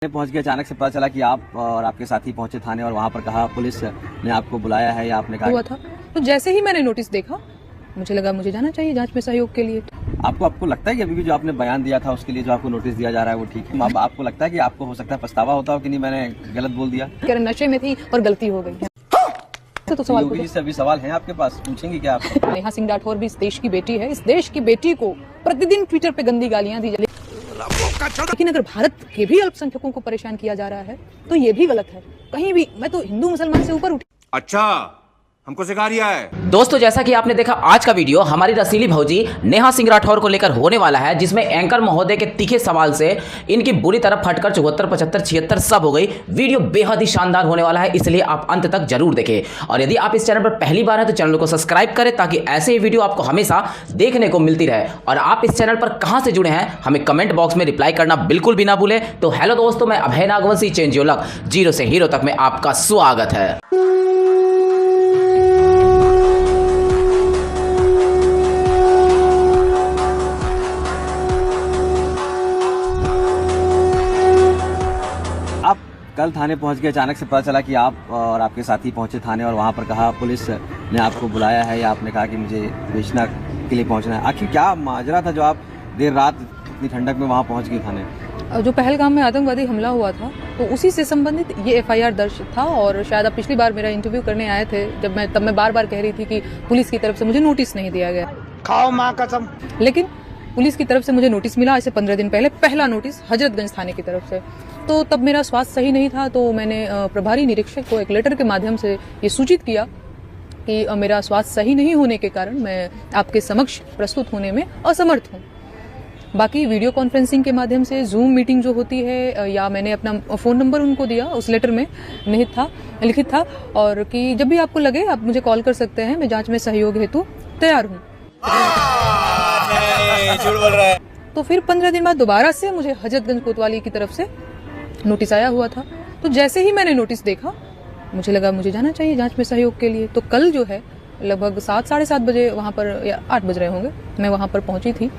पहुंच गया, अचानक से पता चला कि आप और आपके साथी पहुंचे थाने और वहां पर कहा पुलिस ने आपको बुलाया है या आपने कहा हुआ था। तो जैसे ही मैंने नोटिस देखा मुझे लगा मुझे जाना चाहिए जांच में सहयोग के लिए। आपको लगता है कि अभी भी जो आपने बयान दिया था उसके लिए जो आपको नोटिस दिया जा रहा है वो ठीक है? अब आपको लगता है कि आपको हो सकता है पछतावा होता हो कि नहीं मैंने गलत बोल दिया? कह रहे नशे में थी और गलती हो गई। तो सवाल योगी जी से अभी सवाल है आपके पास, पूछेंगे क्या आप? नेहा सिंह राठौर भी इस देश की बेटी है। इस देश की बेटी को प्रतिदिन ट्विटर पे गंदी गालियां दी जाती, लेकिन अगर भारत के भी अल्पसंख्यकों को परेशान किया जा रहा है तो ये भी गलत है। कहीं भी मैं तो हिंदू मुसलमान से ऊपर उठी। अच्छा, हमको सिखा रिया है। दोस्तों, जैसा कि आपने देखा आज का वीडियो हमारी रसीली भौजी नेहा सिंह राठौर को लेकर होने वाला है, जिसमें एंकर महोदय के तीखे सवाल से इनकी बुरी तरफ फटकर 74, 75, 76 सब हो गई। वीडियो बेहद ही शानदार होने वाला है, इसलिए आप अंत तक जरूर देखें। और यदि आप इस चैनल पर पहली बार हैं तो चैनल को सब्सक्राइब करें ताकि ऐसे ही वीडियो आपको हमेशा देखने को मिलती रहे। और आप इस चैनल पर कहां से जुड़े हैं हमें कमेंट बॉक्स में रिप्लाई करना बिल्कुल भी ना भूलें। तो हेलो दोस्तों, मैं Abhay Nagvanshi, change your luck, zero से हीरो तक में आपका स्वागत है। कल थाने पहुंच गए, अचानक से पता चला कि आप और आपके साथी पहुंचे थाने और वहां पर कहा पुलिस ने आपको बुलाया है या आपने कहा कि मुझे बेचना के लिए पहुंचना है। आखिर क्या माजरा था जो आप देर रात इतनी ठंडक में वहां पहुंच गए थाने? जो पहलगाम में आतंकवादी हमला हुआ था तो उसी से संबंधित ये FIR दर्ज था। और शायद आप पिछली बार मेरा इंटरव्यू करने आए थे तब मैं बार बार कह रही थी कि पुलिस की तरफ से मुझे नोटिस नहीं दिया गया। खाओ माँ कसम। लेकिन पुलिस की तरफ से मुझे नोटिस मिला ऐसे 15 दिन पहले, पहला नोटिस हजरतगंज थाने की तरफ से। तो तब मेरा स्वास्थ्य सही नहीं था, तो मैंने प्रभारी निरीक्षक को एक लेटर के माध्यम से ये सूचित किया कि मेरा स्वास्थ्य सही नहीं होने के कारण मैं आपके समक्ष प्रस्तुत होने में असमर्थ हूँ। बाकी वीडियो कॉन्फ्रेंसिंग के माध्यम से जूम मीटिंग जो होती है, या मैंने अपना फ़ोन नंबर उनको दिया, उस लेटर में लिखित था और कि जब भी आपको लगे आप मुझे कॉल कर सकते हैं, मैं जांच में सहयोग हेतु तैयार हूँ। झूठ बोल रहा है। तो फिर 15 दिन बाद दोबारा से मुझे हजरतगंज कोतवाली की तरफ से नोटिस आया हुआ था। तो जैसे ही मैंने नोटिस देखा मुझे लगा मुझे जाना चाहिए जांच में सहयोग के लिए। तो कल जो है लगभग 7, साढ़े 7 बजे वहां पर, या 8 बज रहे होंगे, मैं वहां पर पहुंची थी।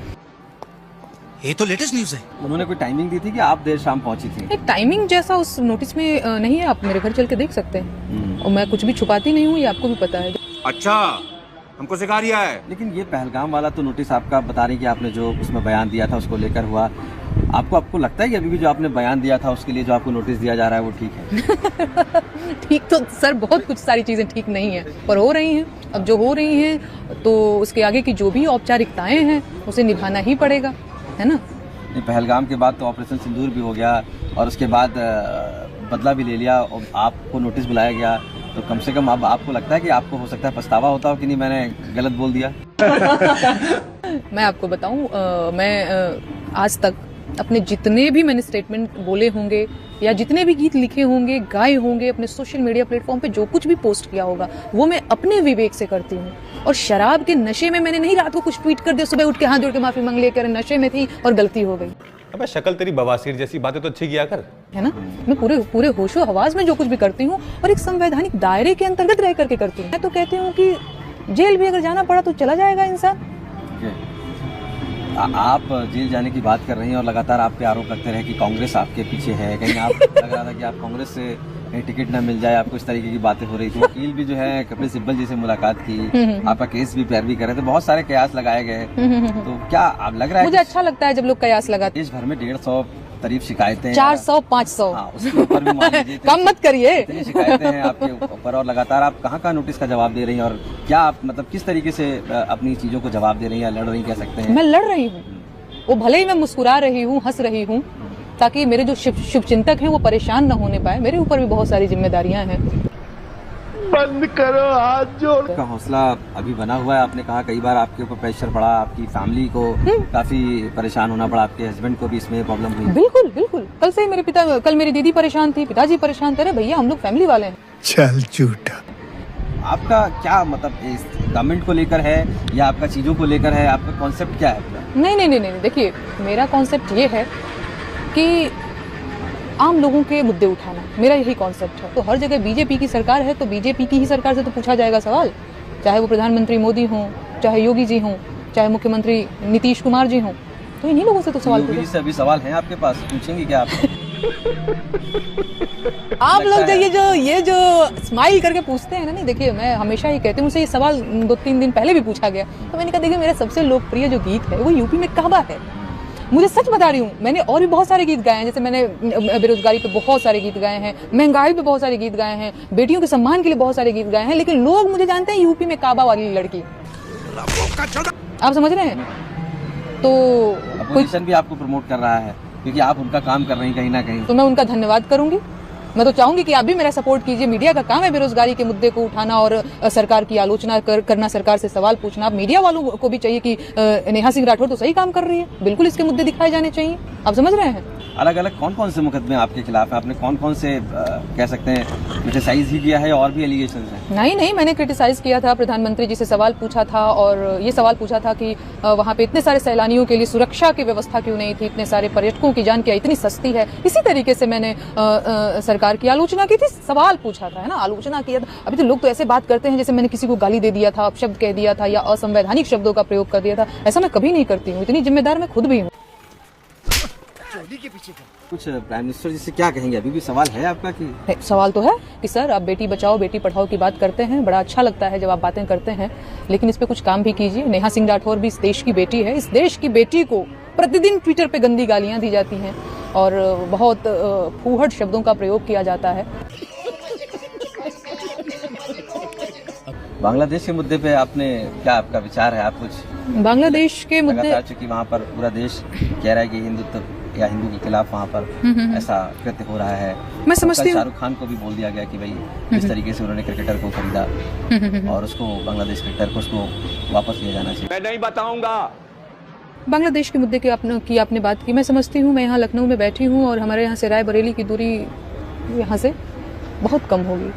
ये तो लेटेस्ट न्यूज़ है। उन्होंने कोई टाइमिंग दी थी कि आप देर शाम पहुंची थी? एक टाइमिंग जैसा उस नोटिस में नहीं है, आप मेरे घर चल के देख सकते हैं। और मैं कुछ भी छुपाती नहीं हूँ, ये आपको भी पता है। अच्छा, हमको सिखा रिया है। लेकिन ये पहलगाम वाला तो नोटिस आपका बता रही कि आपने जो उसमें बयान दिया था उसको लेकर हुआ। आपको लगता है कि अभी भी जो आपने बयान दिया था उसके लिए जो आपको नोटिस दिया जा रहा है वो ठीक है? ठीक तो सर बहुत कुछ सारी चीजें ठीक नहीं है, पर हो रही हैं। अब जो हो रही हैं तो उसके आगे की जो भी औपचारिकताएं हैं उसे निभाना ही पड़ेगा, है ना। पहलगाम के बाद तो ऑपरेशन सिंदूर भी हो गया और उसके बाद बदला भी ले लिया और आपको नोटिस बुलाया गया। तो कम से कम अब आपको लगता है कि आपको हो सकता है पछतावा होता हो कि नहीं मैंने गलत बोल दिया? मैं आपको बताऊं, मैं आज तक अपने जितने भी मैंने स्टेटमेंट बोले होंगे या जितने भी गीत लिखे होंगे, गाए होंगे, अपने सोशल मीडिया प्लेटफॉर्म पे जो कुछ भी पोस्ट किया होगा वो मैं अपने विवेक से करती हूँ। और शराब के नशे में मैंने नहीं रात को कुछ ट्वीट कर दिया, सुबह उठ के हाथ जोड़ के माफी मांग लिया, नशे में थी और गलती हो गई। अबे शक्ल तेरी बवासीर जैसी बातें तो अच्छी किया कर, है ना। मैं पूरे होशो हवास में जो कुछ भी करती हूँ और एक संवैधानिक दायरे के अंतर्गत रह करके करती हूँ। मैं तो कहती हूँ कि जेल भी अगर जाना पड़ा तो चला जाएगा इंसान। आप जेल जाने की बात कर रही हैं और लगातार आप पे आरोप लगते रहे कि कांग्रेस आपके पीछे है। कहीं आप लग रहा था कि आप कांग्रेस से कहीं टिकट ना मिल जाए, आपको इस तरीके की बातें हो रही थी। वकील भी जो है कपिल सिब्बल जी से मुलाकात की, आपका केस भी पैरवी कर रहे थे, बहुत सारे कयास लगाए गए। तो क्या आप लग रहा है? मुझे अच्छा लगता है जब लोग कयास लगाते। देश भर में 150 करीब शिकायतें, 400, 500 उसके ऊपर भी मान लीजिए कम मत करिए, इतनी शिकायतें हैं आपके ऊपर और लगातार आप कहाँ नोटिस का जवाब दे रही हैं और क्या आप मतलब किस तरीके से अपनी चीजों को जवाब दे रही हैं, लड़ रही कह सकते हैं? मैं लड़ रही हूँ, वो भले ही मैं मुस्कुरा रही हूँ, हंस रही हूँ, ताकि मेरे जो शुभचिंतक हैं वो परेशान न होने पाए। मेरे ऊपर भी बहुत सारी जिम्मेदारियां हैं। बंद करो हाथ जोड़। का हौसला अभी बना हुआ है। आपने कहा कई बार आपके ऊपर प्रेशर पड़ा, आपकी फैमिली को काफी परेशान होना पड़ा, आपके हस्बैंड को भी इसमें प्रॉब्लम हुई। बिल्कुल कल से ही कल मेरी दीदी परेशान थी, पिताजी परेशान थे। भैया हम लोग फैमिली वाले हैं। चल झूठा। आपका क्या मतलब गवर्नमेंट को लेकर है या आपका चीजों को लेकर है? आपका कॉन्सेप्ट क्या है? नहीं, देखिए मेरा कॉन्सेप्ट ये है कि आम लोगों के मुद्दे उठाना, मेरा यही कॉन्सेप्ट है। तो हर जगह बीजेपी की सरकार है तो बीजेपी की ही सरकार से तो पूछा जाएगा सवाल, चाहे वो प्रधानमंत्री मोदी हों, चाहे योगी जी हों, चाहे मुख्यमंत्री नीतीश कुमार जी हों। तो इन्हीं लोगों से तो सवाल योगी जी से अभी सवाल है आपके पास, पूछेंगे क्या आप? आप लोग जो ये जो स्माइल करके पूछते हैं ना, नहीं देखिए मैं हमेशा ही कहती हूँ, मुझसे ये सवाल 2-3 दिन पहले भी पूछा गया, तो मैंने कहा देखिए मेरा सबसे लोकप्रिय जो गीत है वो यूपी में कहवा है। मुझे सच बता रही हूँ, मैंने और भी बहुत सारे गीत गाए हैं, जैसे मैंने बेरोजगारी पे बहुत सारे गीत गाए हैं, महंगाई पे बहुत सारे गीत गाए हैं, बेटियों के सम्मान के लिए बहुत सारे गीत गाए हैं, लेकिन लोग मुझे जानते हैं यूपी में काबा वाली लड़की। आप समझ रहे हैं? तो अपोजिशन भी आपको प्रमोट कर रहा है क्योंकि आप उनका काम कर रही हैं कहीं ना कहीं। तो मैं उनका धन्यवाद करूंगी। मैं तो चाहूंगी कि आप भी मेरा सपोर्ट कीजिए। मीडिया का काम है बेरोजगारी के मुद्दे को उठाना और सरकार की आलोचना करना, सरकार से सवाल पूछना। अब मीडिया वालों को भी चाहिए कि नेहा सिंह राठौर तो सही काम कर रही है, बिल्कुल इसके मुद्दे दिखाए जाने चाहिए। आप समझ रहे हैं? अलग अलग कौन कौन से मुकदमे आपके खिलाफ है? आपने कौन कौन से कह सकते हैं क्रिटिसाइज ही किया है और भी एलिगेशन है? नहीं, मैंने क्रिटिसाइज किया था, प्रधानमंत्री जी से सवाल पूछा था और ये सवाल पूछा था कि वहाँ पे इतने सारे सैलानियों के लिए सुरक्षा की व्यवस्था क्यों नहीं थी, इतने सारे पर्यटकों की जान क्या इतनी सस्ती है। इसी तरीके से मैंने सरकार की आलोचना की थी, सवाल पूछा था, है ना, आलोचना किया था। अभी तो लोग तो ऐसे बात करते हैं जैसे मैंने किसी को गाली दे दिया था, अपशब्द कह दिया था या असंवैधानिक शब्दों का प्रयोग कर दिया था। ऐसा मैं कभी नहीं करती हूँ, इतनी जिम्मेदार मैं खुद भी हूँ। कुछ प्राइम मिनिस्टर जी से क्या कहेंगे? अभी भी सवाल है आपका कि सवाल तो है कि सर आप बेटी बचाओ बेटी पढ़ाओ की बात करते हैं, बड़ा अच्छा लगता है जब आप बातें करते हैं, लेकिन इस पे कुछ काम भी कीजिए। नेहा सिंह राठौर भी इस देश की बेटी है। इस देश की बेटी को प्रतिदिन ट्विटर पे गंदी गालियां दी जाती हैं और बहुत फूहड़ शब्दों का प्रयोग किया जाता है। बांग्लादेश के मुद्दे पे आपने क्या आपका विचार है? आप कुछ बांग्लादेश के मुद्दे, चूंकि वहाँ पर पूरा देश कह रहा है कि हिंदुत्व या हिंदू के खिलाफ वहाँ पर ऐसा कृत्य हो रहा है। मैं समझती हूँ शाहरुख खान को भी बोल दिया गया कि भाई इस तरीके से उन्होंने क्रिकेटर को खरीदा और उसको बांग्लादेश क्रिकेटर को उसको वापस लिया जाना चाहिए। मैं नहीं बताऊंगा। बांग्लादेश के मुद्दे की आपने बात की, मैं समझती हूँ। मैं यहाँ लखनऊ में बैठी हूँ और हमारे यहाँ से रायबरेली की दूरी यहाँ से बहुत कम होगी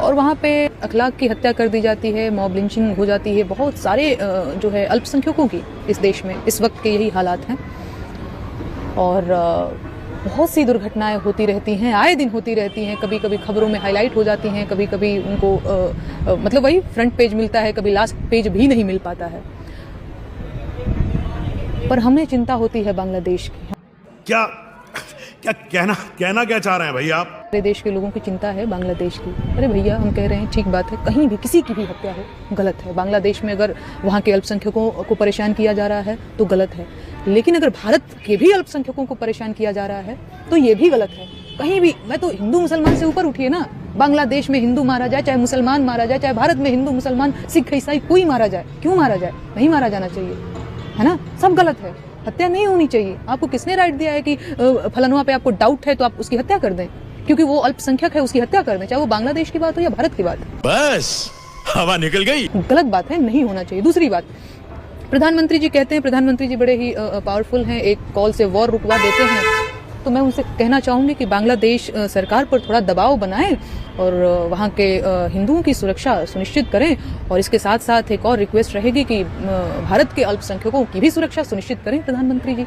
और वहाँ पे अखलाक की हत्या कर दी जाती है, मॉब लिंचिंग हो जाती है, बहुत सारे जो है अल्पसंख्यकों की इस देश में इस वक्त के यही हालात हैं और बहुत सी दुर्घटनाएं होती रहती हैं, आए दिन होती रहती हैं। कभी कभी खबरों में हाईलाइट हो जाती हैं, कभी कभी उनको मतलब वही फ्रंट पेज मिलता है, कभी लास्ट पेज भी नहीं मिल पाता है। पर हमें चिंता होती है बांग्लादेश की। क्या कहना क्या चाह रहे हैं भैया आप? हमारे देश के लोगों की चिंता है बांग्लादेश की। अरे भैया हम कह रहे हैं ठीक बात है, कहीं भी किसी की भी हत्या हो गलत है। बांग्लादेश में अगर वहाँ के अल्पसंख्यकों को परेशान किया जा रहा है तो गलत है, लेकिन अगर भारत के भी अल्पसंख्यकों को परेशान किया जा रहा है तो ये भी गलत है। कहीं भी, मैं तो हिंदू मुसलमान से ऊपर उठिए ना। बांग्लादेश में हिंदू मारा जाए, चाहे मुसलमान मारा जाए, चाहे भारत में हिंदू मुसलमान सिख ईसाई कोई मारा जाए, क्यों मारा जाए? नहीं मारा जाना चाहिए, है ना? सब गलत है, हत्या नहीं होनी चाहिए। आपको किसने राइट दिया है कि फलानुआ पे आपको डाउट है तो आप उसकी हत्या कर दें क्योंकि वो अल्पसंख्यक है, उसकी हत्या कर दें, चाहे वो बांग्लादेश की बात हो या भारत की बात? बस हवा निकल गई। गलत बात है, नहीं होना चाहिए। दूसरी बात, प्रधानमंत्री जी कहते हैं, प्रधानमंत्री जी बड़े ही पावरफुल हैं, एक कॉल से वॉर रुकवा देते हैं, तो मैं उनसे कहना चाहूंगी कि बांग्लादेश सरकार पर थोड़ा दबाव बनाएं और वहाँ के हिंदुओं की सुरक्षा सुनिश्चित करें। और इसके साथ साथ एक और रिक्वेस्ट रहेगी कि भारत के अल्पसंख्यकों की भी सुरक्षा सुनिश्चित करें प्रधानमंत्री जी।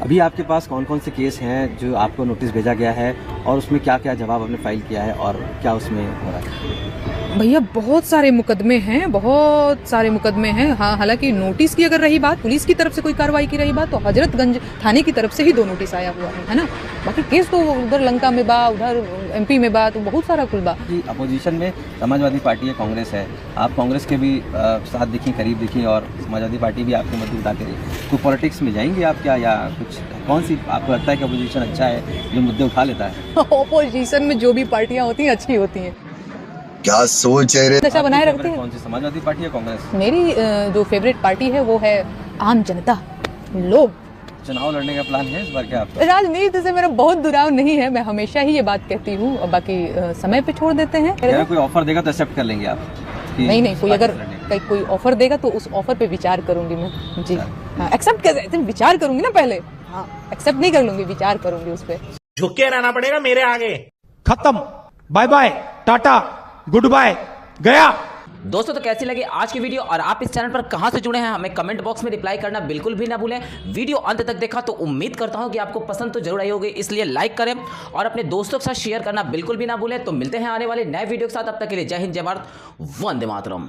अभी आपके पास कौन कौन से केस हैं जो आपको नोटिस भेजा गया है और उसमें क्या क्या जवाब आपने फाइल किया है और क्या उसमें हो रहा है? भैया बहुत सारे मुकदमे हैं, बहुत सारे मुकदमे हैं। हाँ, हालांकि नोटिस की अगर रही बात, पुलिस की तरफ से कोई कार्रवाई की रही बात, तो हजरतगंज थाने की तरफ से ही 2 नोटिस आया हुआ है ना। बाकी केस तो उधर लंका में बा, उधर MP में बा, तो बहुत सारा कुल बा। अपोजिशन में समाजवादी पार्टी है, कांग्रेस है, आप कांग्रेस के भी साथ दिखी, करीब दिखी और समाजवादी पार्टी भी आपके मदद उठाते रही, तो पॉलिटिक्स में जाएंगे आप क्या, या कुछ कौन सी आपको लगता है कि अपोजिशन अच्छा है जो मुद्दे उठा लेता है? अपोजिशन में जो भी पार्टियां होती हैं अच्छी होती हैं। क्या सोच है रे? नशा बनाए रखते हैं। कौन सी, समाजवादी पार्टी या कांग्रेस? मेरी जो फेवरेट पार्टी है वो है आम जनता, लोग। चुनाव लड़ने का प्लान है इस बार क्या आपका? राजनीति से मेरा बहुत दुराव नहीं है, मैं हमेशा ही ये बात कहती हूँ, और बाकी समय पे छोड़ देते हैं। अगर कोई ऑफर देगा तो एक्सेप्ट कर लेंगे आप? नहीं, कोई अगर कोई ऑफर देगा तो उस ऑफर पे विचार करूंगी मैं जी। हाँ, एक्सेप्ट कर, विचार करूंगी ना पहले। हाँ, एक्सेप्ट नहीं कर लूंगी, विचार करूंगी उस पे। झुक के रहना पड़ेगा मेरे आगे। खत्म, बाय बाय, टाटा, गुड बाय, गया। दोस्तों तो कैसी लगी आज की वीडियो और आप इस चैनल पर कहां से जुड़े हैं हमें कमेंट बॉक्स में रिप्लाई करना बिल्कुल भी ना भूलें। वीडियो अंत तक देखा तो उम्मीद करता हूं कि आपको पसंद तो जरूर आई होगी, इसलिए लाइक करें और अपने दोस्तों के साथ शेयर करना बिल्कुल भी ना भूलें। तो मिलते हैं आने वाले नए वीडियो के साथ, अब तक के लिए जय हिंद, जय भारत, वंदे मातरम।